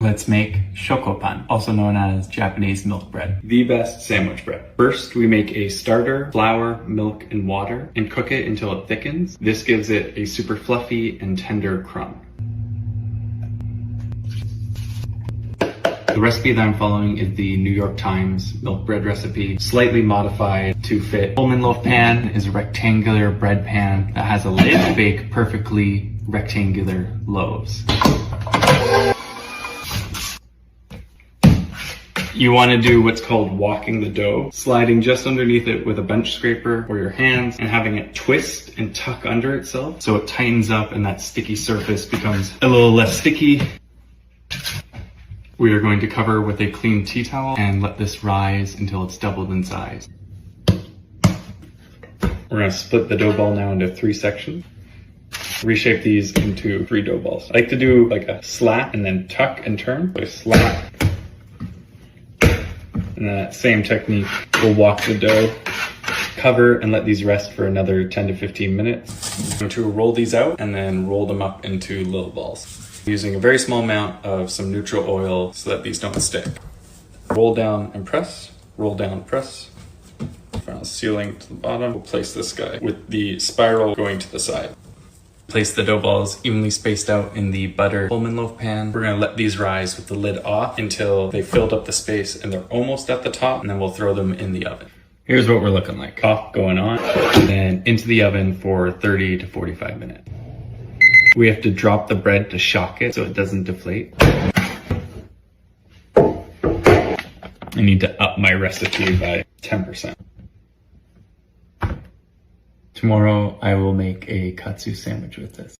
Let's make shokopan, also known as Japanese milk bread. The best sandwich bread. First, we make a starter, flour, milk, and water, and cook it until it thickens. This gives it a super fluffy and tender crumb. The recipe that I'm following is the New York Times milk bread recipe, slightly modified to fit. Pullman loaf pan is a rectangular bread pan that has a lid to bake perfectly rectangular loaves. You want to do what's called walking the dough, sliding just underneath it with a bench scraper or your hands and having it twist and tuck under itself so it tightens up and that sticky surface becomes a little less sticky. We are going to cover with a clean tea towel and let this rise until it's doubled in size. We're going to split the dough ball now into 3 sections. Reshape these into 3 dough balls. I like to do like a slap and then tuck and turn. So slap. And that same technique, we'll walk the dough, cover and let these rest for another 10 to 15 minutes. I'm going to roll these out and then roll them up into little balls. Using a very small amount of some neutral oil so that these don't stick. Roll down and press, roll down, press. Final sealing to the bottom. We'll place this guy with the spiral going to the side. Place the dough balls evenly spaced out in the butter Pullman loaf pan. We're gonna let these rise with the lid off until they filled up the space and they're almost at the top, and then we'll throw them in the oven. Here's what we're looking like. Top going on, and then into the oven for 30 to 45 minutes. We have to drop the bread to shock it so it doesn't deflate. I need to up my recipe by 10%. Tomorrow I will make a katsu sandwich with this.